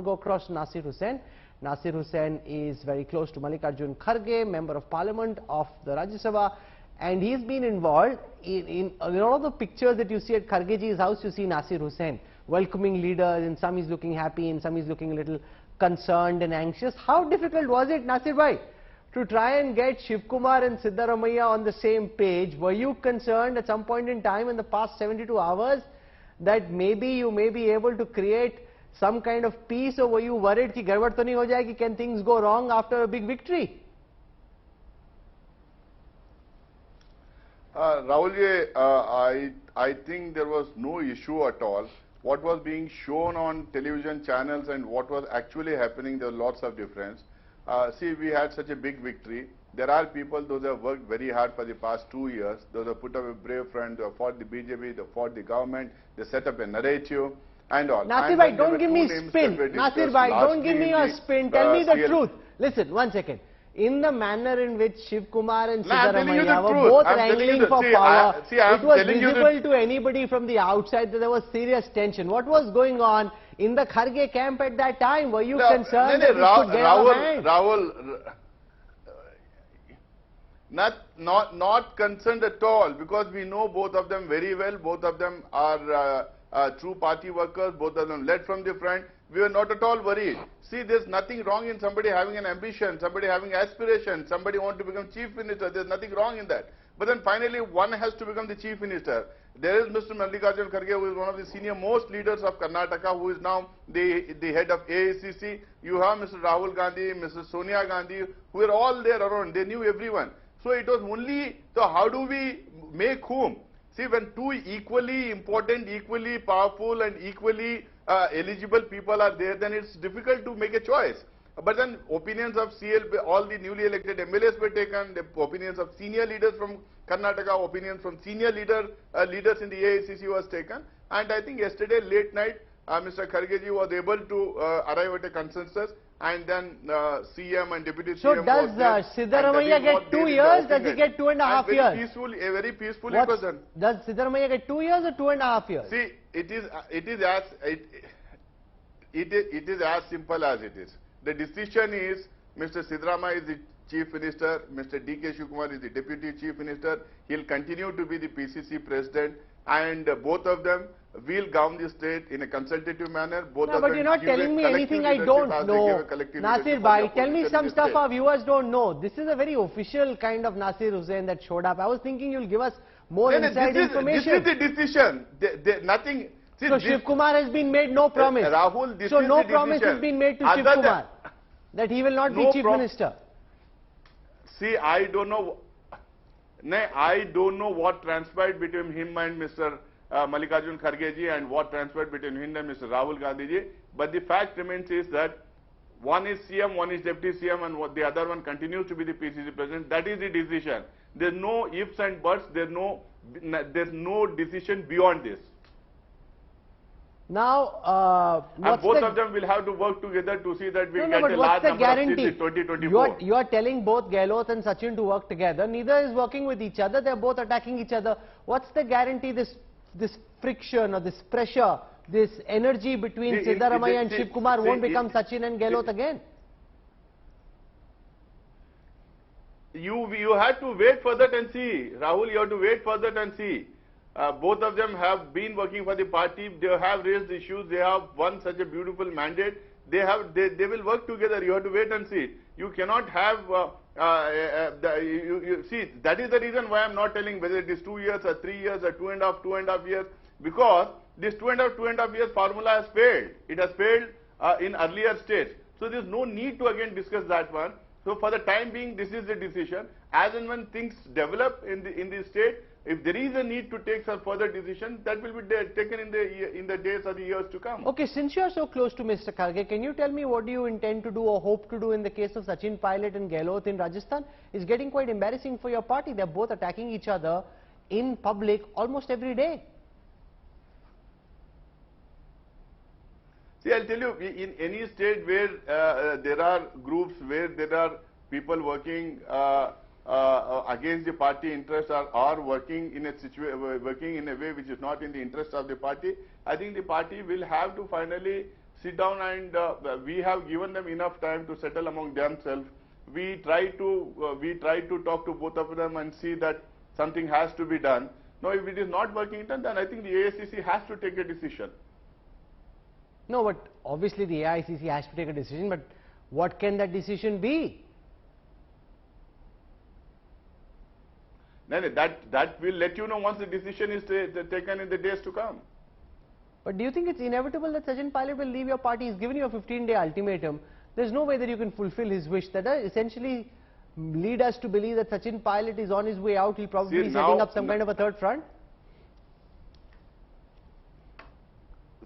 to go across to Nasir Hussain. Nasir Hussain is very close to Mallikarjun Kharge, Member of Parliament of the Rajya Sabha, and he's been involved in a lot of the pictures that you see at Khargeji's house. You see Nasir Hussain welcoming leaders, in some he's looking happy, in some he's looking a little concerned and anxious. How difficult was it, Nasir bhai, to try and get Shivakumar and Siddaramaiah on the same page? Were you concerned at some point in time in the past 72 hours that maybe you may be able to create some kind of peace, or were you worried ki gadbad to nahi ho jayegi, can things go wrong after a big victory? Rahul, I think there was no issue at all. What was being shown on television channels and what was actually happening, there were lots of difference. See, we had such a big victory. There are people, those have worked very hard for the past 2 years. Those have put up a brave front, they have fought the BJP, they fought the government, they set up a narrative and all. Nasir bhai, don't give me spin. Nasir bhai, don't give me a spin. Tell me the truth. Listen, 1 second. In the manner in which Shivakumar and Siddaramaiah were both wrangling for power, it was visible to anybody from the outside that there was serious tension. What was going on in the Kharge camp at that time? Were you concerned that it could get out of hand? Rahul, not concerned at all, because we know both of them very well. Both of them are true party workers. Both of them led from the front. We were not at all worried. See, there's nothing wrong in somebody having an ambition, somebody having aspiration, somebody want to become chief minister. There's nothing wrong in that. But then finally, one has to become the chief minister. There is Mr. Mallikarjun Kharge, who is one of the senior most leaders of Karnataka, who is now the head of AICC. You have Mr. Rahul Gandhi, Mrs. Sonia Gandhi, who were all there around. They knew everyone. So it was only, so how do we make whom? See, when two equally important, equally powerful and equally eligible people are there, then it's difficult to make a choice. But then opinions of CL, all the newly elected MLAs were taken, the opinions of senior leaders from Karnataka, opinions from senior leaders in the AICC was taken. And I think yesterday late night, Mr. Khargeji was able to arrive at a consensus, and then CM and Deputy CM. So does Siddaramaiah get 2 years? Does he get 2.5 years? Very peacefully it was done. Does Siddaramaiah get 2 years or 2.5 years? See, it is as simple as it is. The decision is Mr. Siddaramaiah is the Chief Minister, Mr. DK Shivakumar is the Deputy Chief Minister. He'll continue to be the PCC President, and both of them will govern the state in a consultative manner. Both of but them you're not telling me anything I don't know. Nasir bhai, tell me some stuff our viewers don't know. This is a very official kind of Nasir Hussain that showed up. I was thinking you'll give us more inside information. This is the decision. Nothing. See, so Shivakumar has been made no promise. Rahul, this so is no the promise decision. has been made to Shivakumar that he will not be Chief Minister. See, I don't know. I don't know what transpired between him and Mr. Mallikarjun Khargeji and what transpired between him and Mr. Rahul Gandhiji. But the fact remains is that one is CM, one is Deputy CM, and the other one continues to be the PCC President. That is the decision. There's no ifs and buts. There's no decision beyond this. Now, and both of them will have to work together to see that we get a large number of seats in 2024. You are telling both Gehlot and Sachin to work together. Neither is working with each other. They're both attacking each other. What's the guarantee this friction or this pressure, this energy between Siddaramaiah and Shivakumar won't become Sachin and Gehlot again? You have to wait for that and see. Rahul, you have to wait for that and see. Both of them have been working for the party. They have raised issues. They have won such a beautiful mandate. They will work together. You have to wait and see. You cannot have. See, that is the reason why I'm not telling whether it is 2 years or 3 years or 2.5 years, because this 2.5 years formula has failed. It has failed in earlier states. So there's no need to again discuss that one. So for the time being, this is the decision. As and when things develop in the state, if there is a need to take some further decision, that will be taken in the days or the years to come. Okay, since you are so close to Mr. Kharge, can you tell me what do you intend to do or hope to do in the case of Sachin Pilot and Gehlot in Rajasthan? It's getting quite embarrassing for your party. They're both attacking each other in public almost every day. See, I'll tell you, in any state where there are groups, where there are people working against the party interest or working in a way which is not in the interest of the party, I think the party will have to finally sit down and we have given them enough time to settle among themselves. We try to talk to both of them and see that something has to be done. Now, if it is not working done, then I think the AICC has to take a decision. No, but obviously the AICC has to take a decision, but what can that decision be? No, that will let you know once the decision is taken in the days to come. But do you think it's inevitable that Sachin Pilot will leave your party? He's given you a 15-day ultimatum. There's no way that you can fulfill his wish. That essentially lead us to believe that Sachin Pilot is on his way out. He'll probably be setting up some kind of a third front.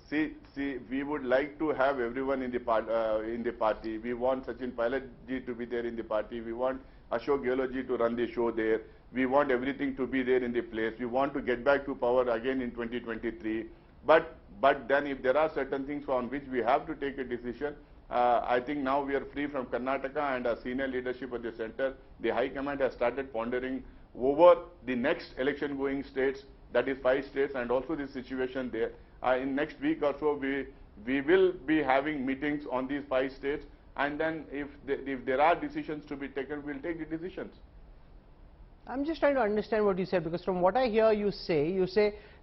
See, we would like to have everyone in the party. We want Sachin Pilot ji to be there in the party. We want Ashok Gehlot ji to run the show there. We want everything to be there in the place. We want to get back to power again in 2023. But then if there are certain things on which we have to take a decision, I think now we are free from Karnataka and our senior leadership at the center. The High Command has started pondering over the next election going states, that is 5 states, and also the situation there. In next week or so, we will be having meetings on these 5 states, and then if there are decisions to be taken, we'll take the decisions. I'm just trying to understand what you said, because from what I hear you say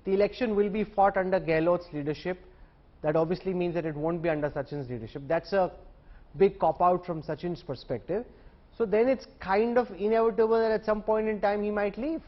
the election will be fought under Gehlot's leadership. That obviously means that it won't be under Sachin's leadership. That's a big cop-out from Sachin's perspective. So then it's kind of inevitable that at some point in time he might leave.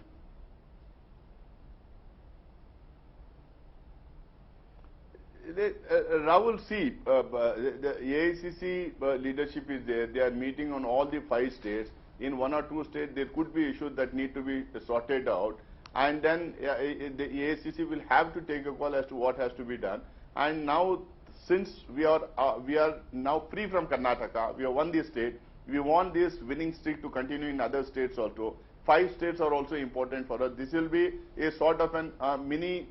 Rahul, see, the AICC leadership is there. They are meeting on all the 5 states. In 1 or 2 states, there could be issues that need to be sorted out. And then the AICC will have to take a call as to what has to be done. And now, since we are now free from Karnataka, we have won this state. We want this winning streak to continue in other states also. 5 states are also important for us. This will be a sort of an mini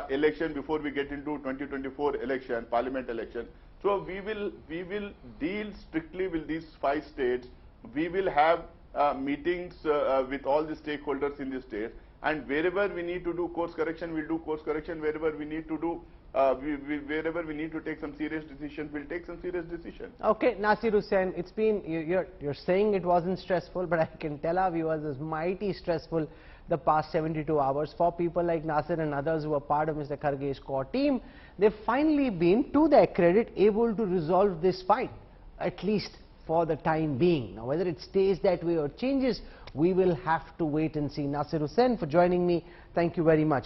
election before we get into 2024 election, parliament election. So we will deal strictly with these 5 states. We will have meetings with all the stakeholders in the state, and wherever we need to do course correction, we'll do course correction. Wherever we need to do wherever we need to take some serious decisions, we'll take some serious decisions. Okay, Nasir Hussain, it's been, you're saying it wasn't stressful, but I can tell our viewers it's mighty stressful the past 72 hours for people like Nasir and others who are part of Mr. Kharge's core team. They've finally been, to their credit, able to resolve this fight, at least for the time being. Now, whether it stays that way or changes, we will have to wait and see. Nasir Hussain, for joining me, thank you very much.